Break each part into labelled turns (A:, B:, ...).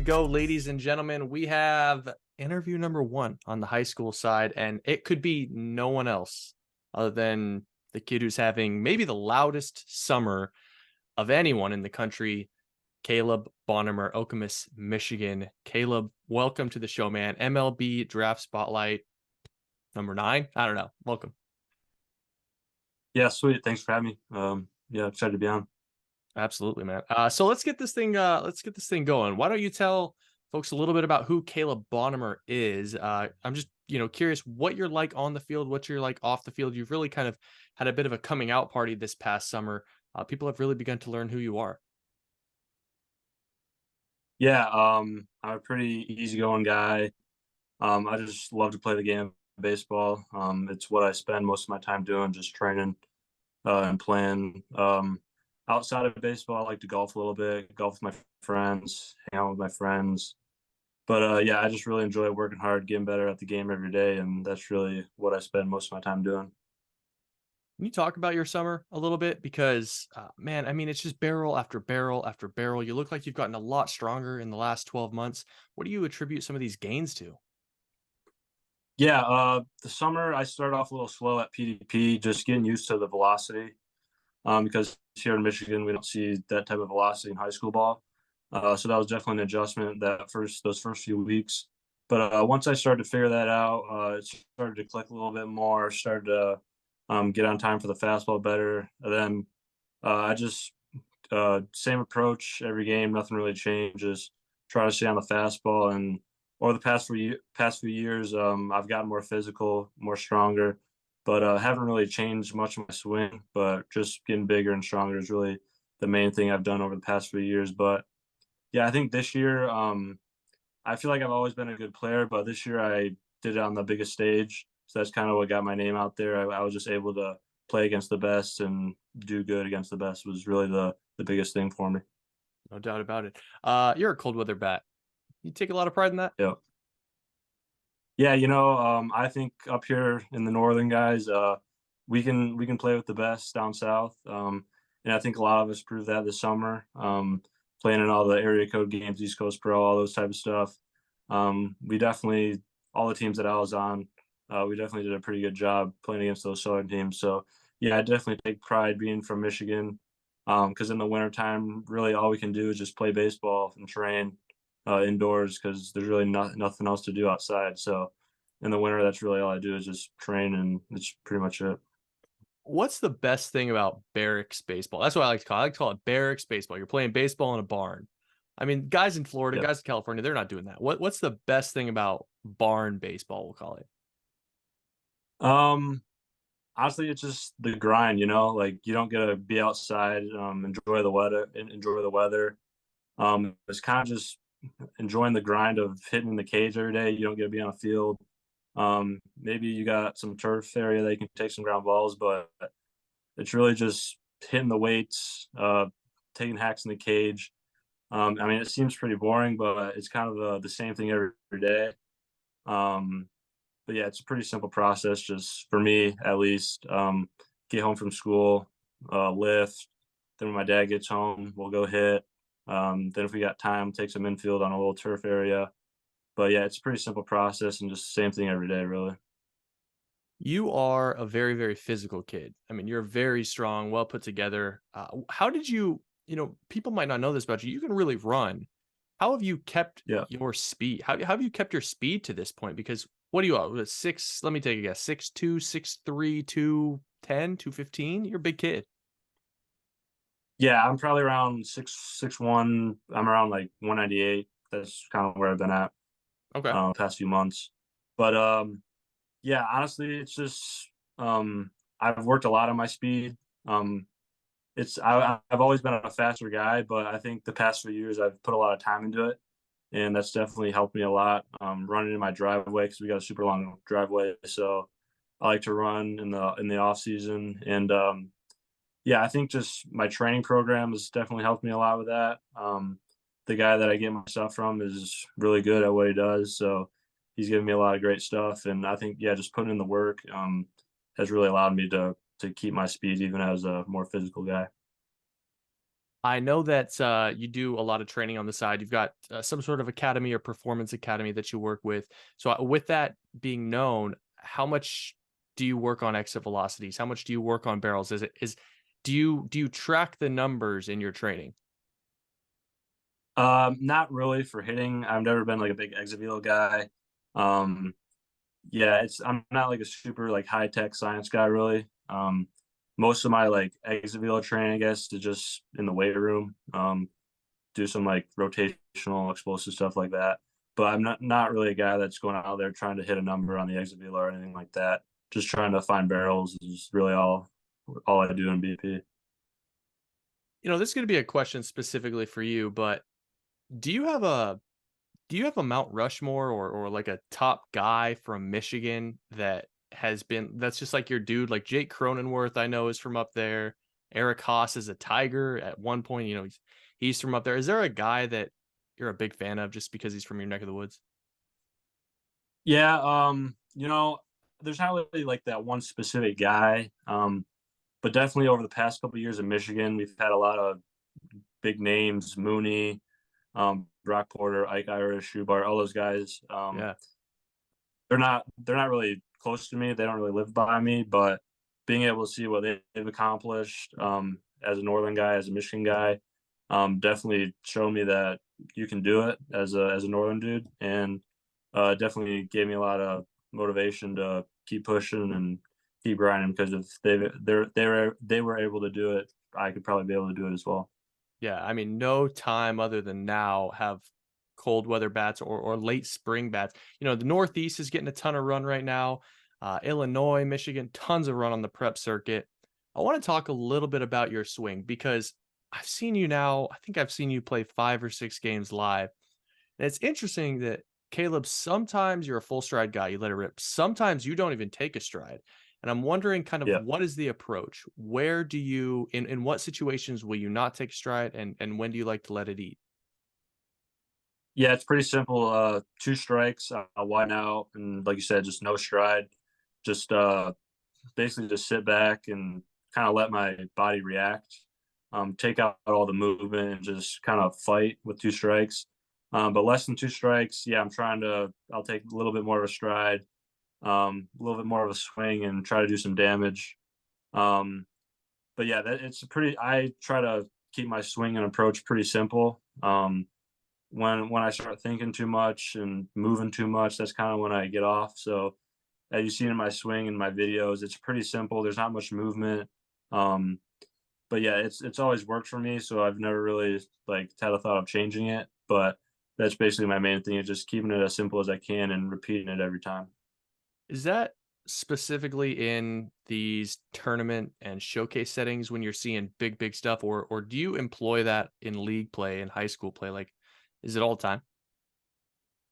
A: go, ladies and gentlemen. We have interview number one on the high school side, and it could be no one else other than the kid who's having maybe the loudest summer of anyone in the country, Caleb Bonemer, Okemos, Michigan. Caleb, welcome to the show, man. MLB Draft Spotlight number 9. I don't know. Welcome.
B: Yeah, sweet. Thanks for having me. Yeah, excited to be on.
A: Absolutely, man. So let's get this thing going. Why don't you tell folks a little bit about who Caleb Bonemer is? I'm just, curious what you're like on the field, what you're like off the field. You've really kind of had a bit of a coming out party this past summer. People have really begun to learn who you are.
B: Yeah, I'm a pretty easygoing guy. I just love to play the game of baseball. It's what I spend most of my time doing, just training and playing. Outside of baseball, I like to golf a little bit, golf with my friends, hang out with my friends. But yeah, I just really enjoy working hard, getting better at the game every day, and that's really what I spend most of my time doing.
A: Can you talk about your summer a little bit? Because, man, I mean, it's just barrel after barrel after barrel. You look like you've gotten a lot stronger in the last 12 months. What do you attribute some of these gains to?
B: Yeah, the summer I started off a little slow at PDP, just getting used to the velocity. Because here in Michigan we don't see that type of velocity in high school ball. So that was definitely an adjustment those first few weeks. But once I started to figure that out, it started to click a little bit more. Started to get on time for the fastball better. And then I just same approach every game. Nothing really changes. Try to stay on the fastball, and over the past few years, I've gotten more physical, more stronger, but haven't really changed much of my swing. But just getting bigger and stronger is really the main thing I've done over the past few years. But yeah, I think this year, I feel like I've always been a good player, but this year I did it on the biggest stage. So that's kind of what got my name out there. I was just able to play against the best and do good against the best was really the biggest thing for me.
A: No doubt about it. You're a cold weather bat. You take a lot of pride in that?
B: Yeah. Yeah, I think up here in the northern guys, we can play with the best down south, and I think a lot of us proved that this summer, playing in all the area code games, East Coast Pro, all those type of stuff. We definitely all the teams that I was on, we definitely did a pretty good job playing against those southern teams. So yeah, I definitely take pride being from Michigan, because in the wintertime, really all we can do is just play baseball and train indoors because there's really nothing else to do outside. So in the winter, that's really all I do is just train, and it's pretty much it.
A: What's the best thing about barracks baseball? That's what I like to call it. I like to call it barracks baseball. You're playing baseball in a barn. I mean, guys in Florida,
B: Yeah.
A: guys in California, they're not doing that. What's the best thing about barn baseball, we'll call it?
B: Um, Honestly, it's just the grind. Like you don't get to be outside, enjoy the weather. It's kind of just enjoying the grind of hitting the cage every day. You don't get to be on a field. Maybe you got some turf area that you can take some ground balls, but it's really just hitting the weights, taking hacks in the cage. I mean, it seems pretty boring, but it's kind of the same thing every day. Um, but yeah, it's a pretty simple process, just for me at least. Get home from school, lift. Then when my dad gets home, we'll go hit. Then if we got time, take some infield on a little turf area. But yeah, it's a pretty simple process and just the same thing every day, really.
A: You are a very, very physical kid. I mean, you're very strong, well put together. How did you, people might not know this about you. You can really run. How have you kept
B: Yeah.
A: your speed? How have you kept your speed to this point? Because what are you at? Six, let me take a guess. 6'2", 6'3", 210, 215. You're a big kid.
B: Yeah, I'm probably around 6'1". I'm around like 198. That's kind of where I've been at
A: Okay.
B: past few months. But yeah, honestly, it's just I've worked a lot on my speed. I've always been a faster guy, but I think the past few years I've put a lot of time into it, and that's definitely helped me a lot. Running in my driveway because we got a super long driveway, so I like to run in the off season, and yeah, I think just my training program has definitely helped me a lot with that. The guy that I get my stuff from is really good at what he does, so he's given me a lot of great stuff. And I think yeah, just putting in the work has really allowed me to keep my speed even as a more physical guy.
A: I know that you do a lot of training on the side. You've got some sort of academy or performance academy that you work with. So, with that being known, how much do you work on exit velocities? How much do you work on barrels? Do you track the numbers in your training?
B: Not really for hitting. I've never been like a big exit velo guy. Um, yeah, I'm not like a super like high tech science guy really. Most of my like exit velo training, I guess, is just in the weight room. Do some like rotational explosive stuff like that. But I'm not really a guy that's going out there trying to hit a number on the exit velo or anything like that. Just trying to find barrels is really all I do in BP.
A: This is going to be a question specifically for you, but do you have a do you have a Mount Rushmore or like a top guy from Michigan that's just like your dude? Like Jake Cronenworth, I know is from up there. Eric Haas is a Tiger at one point. He's from up there. Is there a guy that you're a big fan of just because he's from your neck of the woods?
B: Yeah, there's not really like that one specific guy. But definitely over the past couple of years in Michigan, we've had a lot of big names, Mooney, Brock Porter, Ike Irish, Schubar, all those guys.
A: Yeah.
B: They're not really close to me. They don't really live by me, but being able to see what they've accomplished as a Northern guy, as a Michigan guy, definitely showed me that you can do it as a Northern dude, and definitely gave me a lot of motivation to keep pushing and keep grinding because if they were able to do it, I could probably be able to do it as well.
A: Yeah, I mean, no time other than now have cold weather bats or late spring bats. The Northeast is getting a ton of run right now. Illinois, Michigan, tons of run on the prep circuit. I want to talk a little bit about your swing because I've seen you now. I think I've seen you play 5 or 6 games live. And it's interesting that Caleb, sometimes you're a full stride guy, you let it rip. Sometimes you don't even take a stride. And I'm wondering kind of
B: Yeah.
A: what is the approach? Where do you in what situations will you not take a stride and when do you like to let it eat?
B: Yeah, it's pretty simple. Two strikes, wide out, and like you said, just no stride. Just basically just sit back and kind of let my body react. Take out all the movement and just kind of fight with two strikes. But less than two strikes, yeah, I'll take a little bit more of a stride, a little bit more of a swing, and try to do some damage. Um, but yeah, I try to keep my swing and approach pretty simple. When I start thinking too much and moving too much, that's kind of when I get off. So as you've seen in my swing and my videos, it's pretty simple. There's not much movement. Um, but yeah, it's always worked for me. So I've never really like had a thought of changing it. But that's basically my main thing is just keeping it as simple as I can and repeating it every time.
A: Is that specifically in these tournament and showcase settings when you're seeing big stuff or do you employ that in league play and high school play? Like is it all the time?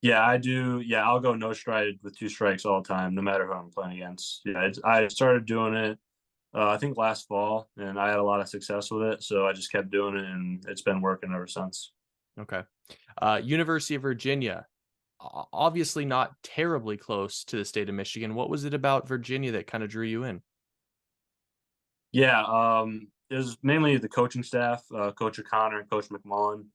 B: Yeah, I do. Yeah, I'll go no stride with two strikes all the time, no matter who I'm playing against. Yeah, I started doing it, I think last fall, and I had a lot of success with it. So I just kept doing it, and it's been working ever since.
A: Okay. University of Virginia, obviously not terribly close to the state of Michigan. What was it about Virginia that kind of drew you in?
B: Yeah, it was mainly the coaching staff, Coach O'Connor and Coach McMullen.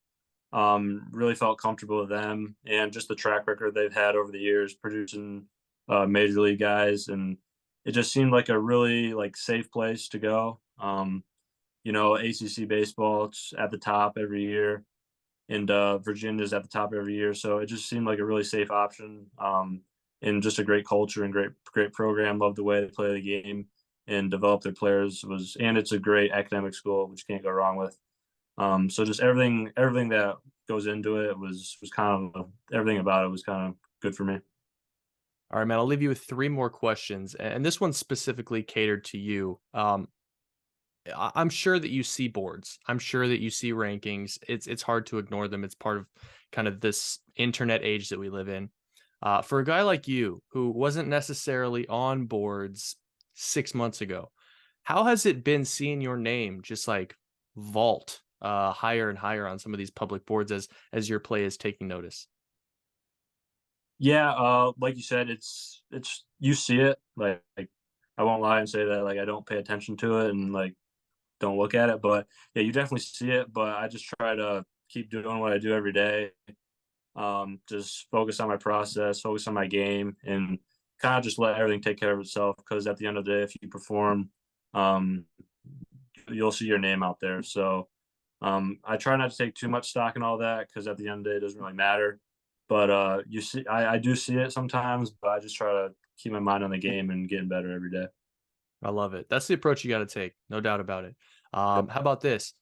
B: Really felt comfortable with them, and just the track record they've had over the years producing major league guys, and it just seemed like a really like safe place to go. ACC baseball, it's at the top every year, and Virginia's at the top every year. So it just seemed like a really safe option, and just a great culture and great program. Love the way they play the game and develop their players and it's a great academic school, which you can't go wrong with. So just everything that goes into it was kind of everything about it was kind of good for me.
A: All right, man. I'll leave you with three more questions, and this one's specifically catered to you. I'm sure that you see boards. I'm sure that you see rankings. It's hard to ignore them. It's part of kind of this internet age that we live in. For a guy like you who wasn't necessarily on boards 6 months ago, how has it been seeing your name just like vault higher and higher on some of these public boards as your play is taking notice?
B: Yeah, like you said, it's you see it. Like I won't lie and say that like I don't pay attention to it, and like don't look at it. But yeah, you definitely see it. But I just try to keep doing what I do every day. Just focus on my process, focus on my game, and kind of just let everything take care of itself. Because at the end of the day, if you perform, um, you'll see your name out there. So I try not to take too much stock in all that because at the end of the day, it doesn't really matter. But you see, I do see it sometimes, but I just try to keep my mind on the game and getting better every day.
A: I love it. That's the approach you got to take, no doubt about it.
B: Yep.
A: How about this?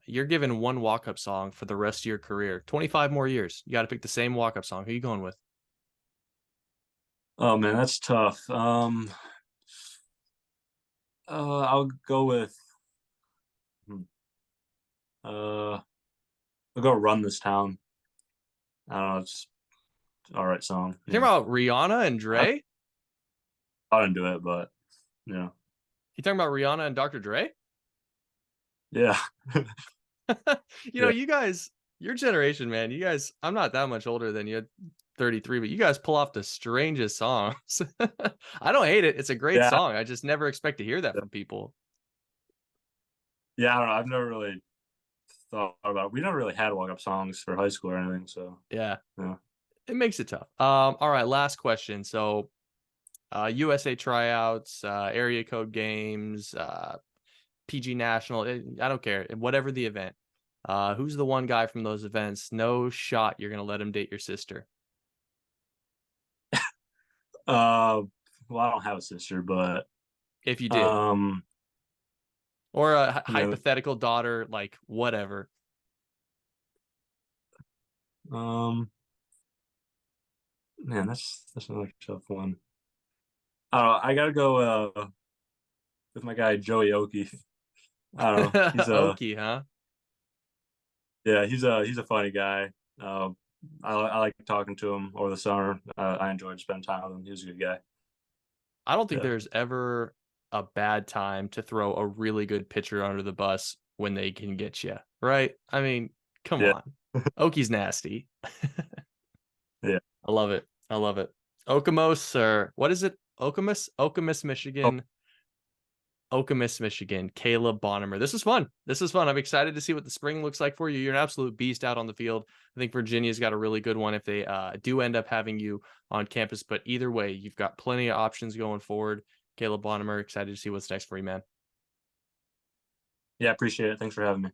A: You're given one walk-up song for the rest of your career, 25 more years. You got to pick the same walk-up song. Who are you going with?
B: Oh man, that's tough. I'll go with. hmm, I'll go "Run This Town." I don't know. It's all right song.
A: You talking
B: Yeah,
A: about Rihanna and
B: I,
A: Dre?
B: I didn't do it, but yeah,
A: You talking about Rihanna and Dr. Dre?
B: yeah, yeah,
A: You guys, your generation, man, you guys, I'm not that much older than you, 33, but you guys pull off the strangest songs. I don't hate it. It's a great
B: yeah,
A: song. I just never expect to hear that from people.
B: yeah. I don't know. I've never really thought about it. We never really had walk up songs for high school or anything. So
A: Yeah,
B: yeah.
A: it makes it tough. All right, last question. So, USA tryouts, area code games, PG National, I don't care, whatever the event. Who's the one guy from those events? No shot you're gonna let him date your sister.
B: Uh, well, I don't have a sister, but
A: If you did,
B: um,
A: or a
B: man,
A: hypothetical daughter, like whatever.
B: um, man, that's another tough one. I don't know. I gotta go with my guy Joey Oki. I don't know. He's a
A: Okie, huh?
B: Yeah, he's a funny guy. Uh, I like talking to him over the summer. I enjoyed spending time with him. He was a good guy.
A: I don't think
B: Yeah,
A: there's ever a bad time to throw a really good pitcher under the bus when they can get you, right? I mean, come
B: yeah,
A: on. Okie's nasty.
B: yeah.
A: I love it. I love it. Okemos, or what is it? Okemos? Okemos,
B: Oh,
A: Michigan. Okemos, Michigan. Caleb Bonemer. This is fun. This is fun. I'm excited to see what the spring looks like for you. You're an absolute beast out on the field. I think Virginia's got a really good one if they do end up having you on campus. But either way, you've got plenty of options going forward. Caleb Bonemer, excited to see what's next for you, man.
B: yeah, appreciate it. Thanks for having me.